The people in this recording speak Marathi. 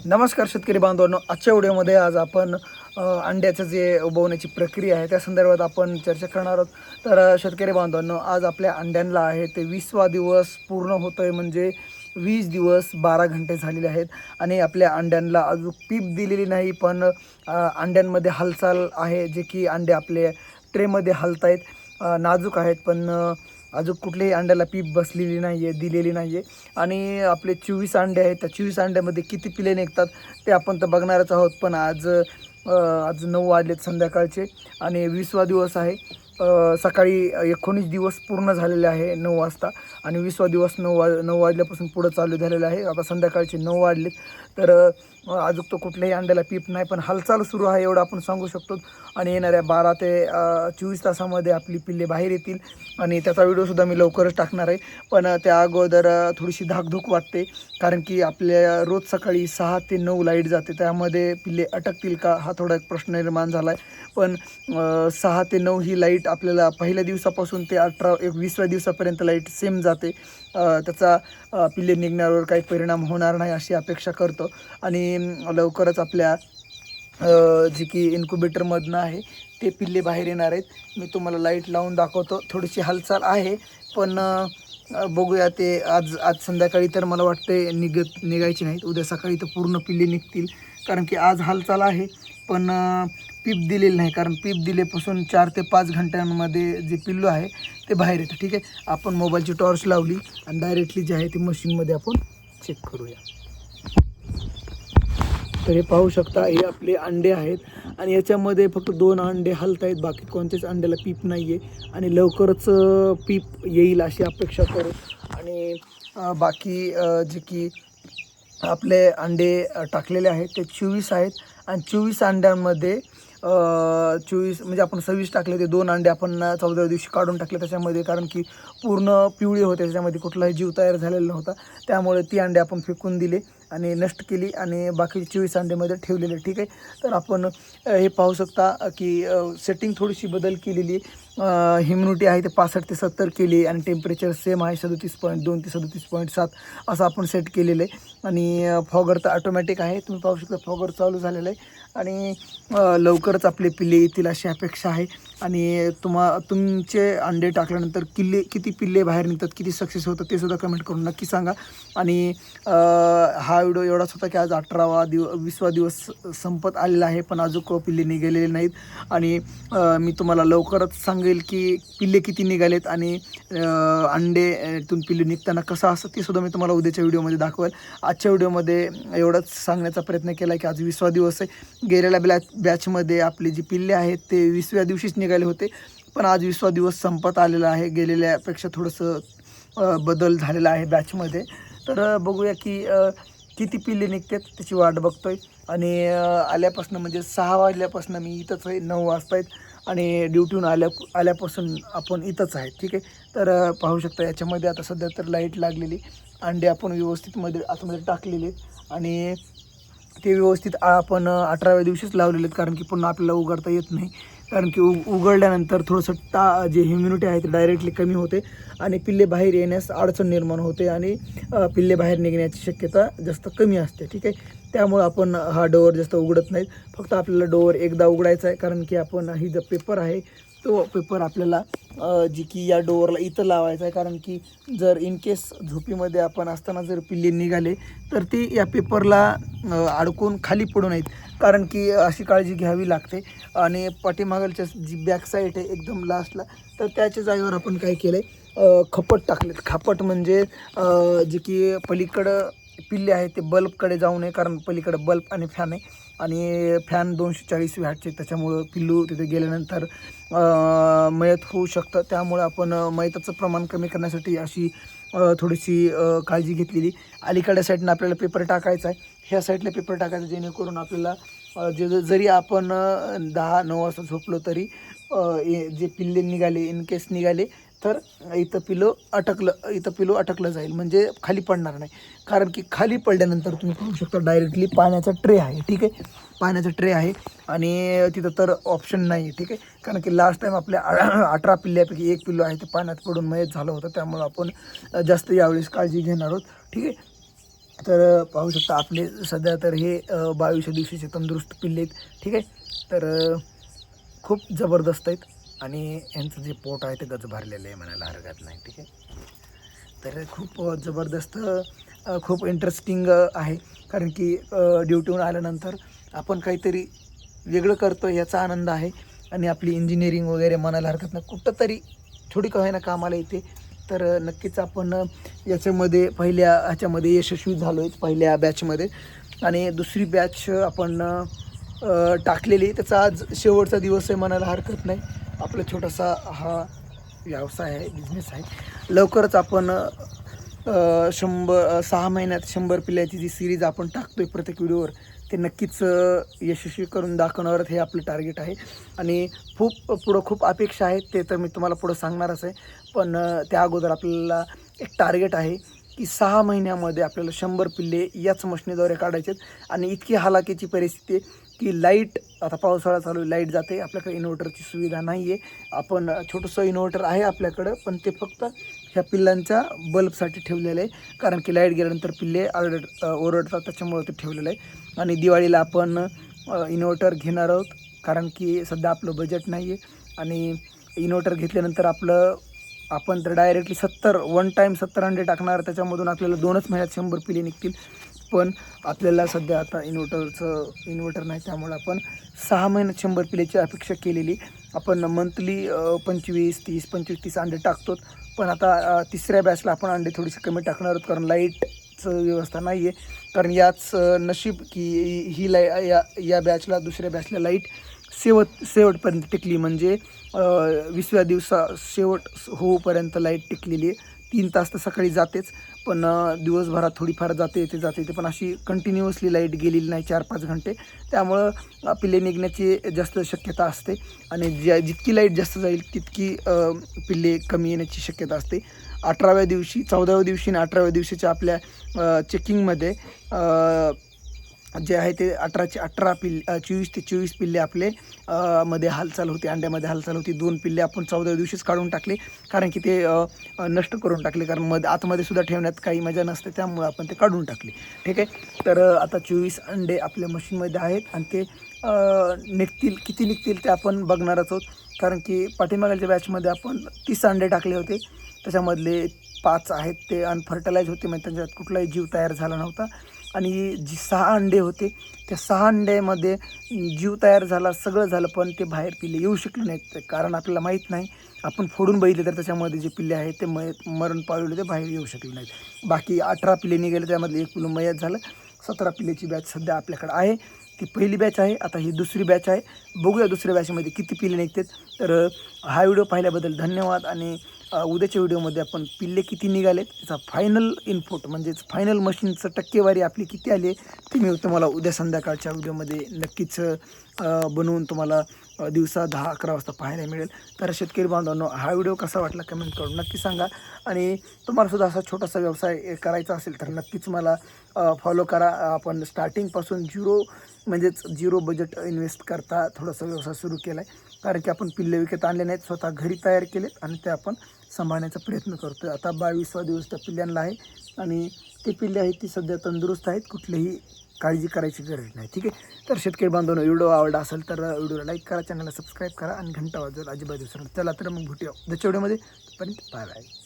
नमस्कार शेतकरी बांधवांनो, आजच्या व्हिडिओमध्ये आज आपण अंड्याचं जे उबवण्याची प्रक्रिया आहे त्या संदर्भात आपण चर्चा करणार आहोत. तर शेतकरी बांधवांनो, आज आपल्या अंड्यांना आहे ते 20वा दिवस पूर्ण होतो आहे. म्हणजे 20 दिवस 12 घंटे झालेले आहेत आणि आपल्या अंड्यांना अजून पीप दिलेली नाही. पण अंड्यांमध्ये हालचाल आहे, जे की अंडे आपले ट्रेमध्ये हलत आहेत. नाजूक आहेत, पण अजून कुठल्याही अंड्याला पीप बसलेली नाही आहे, दिलेली नाही आहे. आणि आपले 24 अंडे आहेत, त्या 24 अंड्यामध्ये किती पिले निघतात ते आपण तर बघणारच आहोत. पण आज 9 वाजलेत संध्याकाळचे आणि 20वा दिवस आहे. सकाळी 19 दिवस पूर्ण झालेले आहे 9 वाजता आणि 20वा दिवस 9 वाजल्यापासून पुढं चालू झालेलं आहे. आता संध्याकाळचे 9 वाजलेत. तर अजून तो कुठल्याही अंड्याला पीप नाही, पण हालचाल सुरू आहे एवढं आपण सांगू शकतो. आणि येणाऱ्या 12 ते 24 तासामध्ये आपली पिल्ले बाहेर येतील आणि त्याचा व्हिडिओसुद्धा मी लवकरच टाकणार आहे. पण त्या अगोदर थोडीशी धाकधूक वाटते, कारण की आपल्या रोज सकाळी 6 ते 9 लाईट जाते. त्यामध्ये पिल्ले अटकतील का हा थोडा एक प्रश्न निर्माण झाला आहे. पण 6 ते 9 ही लाईट आपल्याला पहिल्या दिवसापासून ते 20व्या दिवसापर्यंत लाईट सेम जाते. त्याचा पिल्ले निघण्यावर काही परिणाम होणार नाही अशी अपेक्षा करतो. आणि लवकरच आपल्या जी की इन्क्युबेटरमधनं आहे ते पिल्ले बाहेर येणार आहेत. मी तुम्हाला लाईट लावून दाखवतो. थोडीशी हालचाल आहे, पण बघूया. ते आज संध्याकाळी तर मला वाटते निघायची नाहीत. उद्या सकाळी तर पूर्ण पिल्ले निघतील, कारण की आज हालचाल आहे. पण पीप दिलेली नाही, कारण पीप दिलेपासून 4 ते 5 घंट्यांमध्ये जे पिल्लू आहे ते बाहेर येतं. ठीक आहे, आपण मोबाईलची टॉर्च लावली आणि डायरेक्टली जे आहे ते मशीनमध्ये आपण चेक करूया. तर हे पाहू शकता, हे आपले अंडे आहेत आणि याच्यामध्ये फक्त 2 अंडे हलत आहेत, बाकी कोणत्याच अंड्याला पीप नाही आहे. आणि लवकरच पीप येईल अशी अपेक्षा करू. आणि बाकी जे की आपले अंडे टाकलेले आहेत ते 24 आहेत आणि 24 अंड्यांमध्ये 24 म्हणजे आपण 26 टाकले, ते 2 अंडे आपण 14व्या दिवशी काढून टाकले त्याच्यामध्ये, कारण की पूर्ण पिवळी होते, त्याच्यामध्ये कुठलाही जीव तयार झालेला नव्हता. त्यामुळे ती अंडे आपण फेकून दिले आणि नष्ट केली आणि बाकी 24 अंड्यामध्ये ठेवलेले. ठीक आहे, तर आपण हे पाहू शकता की सेटिंग थोडीशी बदल केलेली. ह्युमिडिटी आहे ते 65 ते 70 केली आणि टेम्परेचर सेम आहे 37.2 ते 37.7 असं आपण सेट केलेलं आहे. आणि फॉगर तर ऑटोमॅटिक आहे, तुम्ही पाहू शकता फॉगर चालू झालेलं आहे. आणि लवकरच आपले पिल्ले येतील अशी अपेक्षा आहे. आणि तुमचे अंडे टाकल्यानंतर किती पिल्ले बाहेर निघतात, किती सक्सेस होतं ते सुद्धा कमेंट करून नक्की सांगा. आणि हा व्हिडिओ एवढाच होता की आज 20वा दिवस संपत आलेला आहे, पण अजून पिल्ले निघालेले नाहीत. आणि मी तुम्हाला लवकरच सांगेल की पिल्ले किती निघालेत आणि अंडेतून पिल्ले निघताना कसं असतं ते सुद्धा मी तुम्हाला उद्याच्या व्हिडिओमध्ये दाखवेल. आजच्या व्हिडिओमध्ये एवढंच सांगण्याचा प्रयत्न केला की आज 20वा दिवस आहे. गेलेल्या बॅचमध्ये आपले जे पिल्ले आहेत ते 20व्या दिवशीच निघाले होते, पण आज 20वा दिवस संपत आलेला आहे. गेलेल्यापेक्षा थोडंसं बदल झालेला आहे बॅचमध्ये. तर बघूया की किती पिल्ले निघतात त्याची वाट बघतोय. आणि आल्यापासून म्हणजे 6 वाजल्यापासून मी इथंच आहे. 9 वाजता आहेत आणि ड्युटीहून आल्यापासून आपण इथंच आहे. ठीक आहे, तर पाहू शकता याच्यामध्ये आता सध्या तर लाईट लागलेली. अंडे आपण व्यवस्थित आतमध्ये टाकलेले आणि ते व्यवस्थित आपण 18व्या दिवशीच लावलेले आहेत, कारण की पुन्हा आपल्याला उघडता येत नाही. कारण की उघडल्यानंतर थोडंसं जे ह्युमिडिटी आहे ते डायरेक्टली कमी होते आणि पिल्ले बाहेर येण्यास अडचण निर्माण होते आणि पिल्ले बाहेर निघण्याची शक्यता जास्त कमी असते. ठीक आहे, त्यामुळे आपण हा डोअर जास्त उघडत नाहीत. फक्त आपल्याला डोअर एकदा उघडायचा आहे, कारण की आपण ही जो पेपर आहे तो पेपर आपल्याला जी की या डोअरला इथं लावायचा आहे. कारण की जर इन केस झोपीमध्ये आपण असताना जर पिल्ले निघाले तर ते या पेपरला अडकून खाली पडू नयेत, कारण की अशी काळजी घ्यावी लागते. आणि पाठीमागलच्या जी बॅक साईड आहे एकदम लास्टला, तर त्याच्या जागेवर आपण काय केलं आहे, खपट टाकलेत. खापट म्हणजे जे की पलीकडं पिल्ले आहेत ते बल्बकडे जाऊ नये, कारण पलीकडं बल्ब आणि फॅन आहे आणि फॅन 240 वॅटचे, त्याच्यामुळं पिल्लू तिथे गेल्यानंतर मयत होऊ शकतं. त्यामुळे आपण मयताचं प्रमाण कमी करण्यासाठी अशी थोडीशी काळजी घेतलेली. अलीकडच्या साईडनं आपल्याला पेपर टाकायचा आहे, ह्या साईडला पेपर टाकायचा, जेणेकरून आपल्याला जरी आपण 10-9 वाजता झोपलो तरी जे पिल्ले निघाले, इन केस निघाले तर इथं पिलो अटकलं जाईल, म्हणजे खाली पडणार नाही. कारण की खाली पडल्यानंतर तुम्ही पाहू शकता डायरेक्टली पाण्याचा ट्रे आहे. ठीक आहे, पाण्याचा ट्रे आहे आणि तिथं तर ऑप्शन नाही आहे. ठीक आहे, कारण की लास्ट टाईम आपल्या 18 पिल्ल्यापैकी 1 पिल्लू आहे ते पाण्यात पडून मयत झालं होतं. त्यामुळं आपण जास्त यावेळेस काळजी घेणार आहोत. ठीक आहे, तर पाहू शकता आपले सध्या तर हे 22व्या दिवशीचे तंदुरुस्त पिल्ले आहेत. ठीक आहे. तर खूप जबरदस्त आहेत आणि यांचं जे पोट आहे ते गच भरलेलं आहे म्हणायला हरकत नाही. ठीक आहे. तर खूप जबरदस्त खूप इंटरेस्टिंग आहे, कारण की ड्युटीहून आल्यानंतर आपण काहीतरी वेगळं करतो याचा आनंद आहे. आणि आपली इंजिनिअरिंग वगैरे म्हणायला हरकत नाही, कुठंतरी थोडी का होईना कामाला येते. तर नक्कीच आपण याच्यामध्ये पहिल्या ह्याच्यामध्ये यशस्वी झालो आहे पहिल्या बॅचमध्ये. आणि दुसरी बॅच आपण टाकलेली. त्याचा आज शेवटचा दिवस आहे म्हणायला हरकत नाही. आपला छोटासा हा व्यवसाय आहे, बिझनेस आहे. लवकरच आपण 6 महिन्यात 100 पिल्ल्याची जी सिरीज आपण टाकतोय प्रत्येक व्हिडिओवर, ते नक्कीच यशस्वी करून दाखवणार हे आपलं टार्गेट आहे. आणि पुढं खूप अपेक्षा आहेत, ते तर मी तुम्हाला पुढं सांगणारच आहे. पण त्या अगोदर आपल्याला एक टार्गेट आहे की 6 महिन्यामध्ये आपल्याला 100 पिल्ले याच मशनीद्वारे काढायचे आहेत. आणि इतकी हालाकीची परिस्थिती आहे की लाईट, आता पावसाळा चालू आहे, लाईट जाते, आपल्याकडे इन्व्हर्टरची सुविधा नाही आहे. आपण छोटंसं इन्व्हर्टर आहे आपल्याकडं, पण ते फक्त ह्या पिल्लांच्या बल्बसाठी ठेवलेलं आहे. कारण की लाईट गेल्यानंतर पिल्ले ओरडतात, त्याच्यामुळे ते ठेवलेलं आहे. आणि दिवाळीला आपण इन्व्हर्टर घेणार आहोत, कारण की सध्या आपलं बजेट नाही आहे. आणि इन्व्हर्टर घेतल्यानंतर आपण तर डायरेक्टली 70 अंडे टाकणार, त्याच्यामधून आपल्याला 2च महिन्यात 100 पिल्ले निघतील. पण आपल्याला सध्या आता इन्व्हर्टर नाही, त्यामुळे आपण 6 महिन्यात 100 पिल्लेची अपेक्षा केलेली. आपण मंथली 25-30 अंडे टाकतो. पण आता तिसऱ्या बॅचला आपण अंडे थोडीशी कमी टाकणार आहोत, कारण लाईटचं व्यवस्था नाही आहे. कारण याच नशीब की या बॅचला, दुसऱ्या बॅचला लाईट शेवटपर्यंत टिकली. म्हणजे 20व्या दिवसा शेवट होऊपर्यंत लाईट टिकलेली आहे. 3 तास तर सकाळी जातेच, पण दिवसभरात थोडीफार जाते येते, पण अशी कंटिन्युअसली लाईट गेलेली नाही 4-5 घंटे. त्यामुळं पिल्ले निघण्याची जास्त शक्यता असते. आणि जितकी लाईट जास्त जाईल तितकी पिल्ले कमी येण्याची शक्यता असते. 18व्या दिवशी, 14व्या दिवशी आणि 18व्या दिवशीच्या आपल्या चेकिंगमध्ये जे आहे ते 18चे 18 पिल्ले, 24 ते 24 पिल्ले आपले मध्ये हालचाल होती, अंड्यामध्ये हालचाल होती. 2 पिल्ले आपण 14व्या दिवशीच काढून टाकले, कारण की ते नष्ट करून टाकले, कारण आतमध्ये सुद्धा ठेवण्यात काही मजा नसते, त्यामुळे आपण ते काढून टाकले. ठीक आहे. तर आता 24 अंडे आपल्या मशीनमध्ये आहेत आणि ते किती निघतील ते आपण बघणारच आहोत. कारण की पाठीमागच्या बॅचमध्ये आपण 30 अंडे टाकले होते, त्याच्यामधले 5 आहेत ते अनफर्टिलाइज होते, म्हणजे त्यांच्यात कुठलाही जीव तयार झाला नव्हता. आणि जी 6 अंडे होते, त्या 6 अंड्यामध्ये जीव तयार झाला, सगळं झालं, पण ते बाहेर पिल्ले येऊ शकले नाहीत. कारण आपल्याला माहीत नाही, आपण फोडून बघितले तर त्याच्यामध्ये जे पिल्ले आहेत ते मरण पावलेले, ते बाहेर येऊ शकले नाहीत. बाकी 18 पिल्ले निघाले, त्यामधले 1 पिल्लू मयत झालं. 17 पिल्लेची बॅच सध्या आपल्याकडे आहे, ती पहिली बॅच आहे. आता ही दुसरी बॅच आहे, बघूया दुसऱ्या बॅचमध्ये किती पिल्ले निघतात. तर हा व्हिडिओ पाहिल्याबद्दल धन्यवाद. आणि उद्याच्या व्हिडिओमध्ये आपण पिल्ले किती निघालेत त्याचा फायनल इनपुट, म्हणजेच फायनल मशीनचं टक्केवारी आपली किती आली आहे, ती मी तुम्हाला उद्या संध्याकाळच्या व्हिडिओमध्ये नक्कीच बनवून तुम्हाला दिवसा 10-11 वाजता पाहायला मिळेल. तर शेतकरी बांधवांनो, हा व्हिडिओ कसा वाटला कमेंट करून नक्की सांगा. आणि तुम्हालासुद्धा असा छोटासा व्यवसाय करायचा असेल तर नक्कीच मला फॉलो करा. आपण स्टार्टिंगपासून म्हणजेच झिरो बजेट इन्व्हेस्ट करता थोडासा व्यवसाय सुरू केला आहे. कारण की आपण पिल्ले विकत आणले नाहीत, स्वतः घरी तयार केलेत आणि ते आपण सांभाळण्याचा प्रयत्न करतो आहे. आता 22वा दिवस त्या पिल्ल्यांना आहे आणि ते पिल्ले आहेत ती सध्या तंदुरुस्त आहेत, कुठलीही काळजी करायची गरज नाही. ठीक आहे. तर शेतकरी बांधवांनो, व्हिडिओ आवडला असेल तर व्हिडिओला लाईक करा, चॅनलला सबस्क्राईब करा आणि घंटा वाजवायला अजिबात विसरू नका. चला तर मग भेटूया उद्याच्या व्हिडिओमध्ये. तोपर्यंत बाय बाय.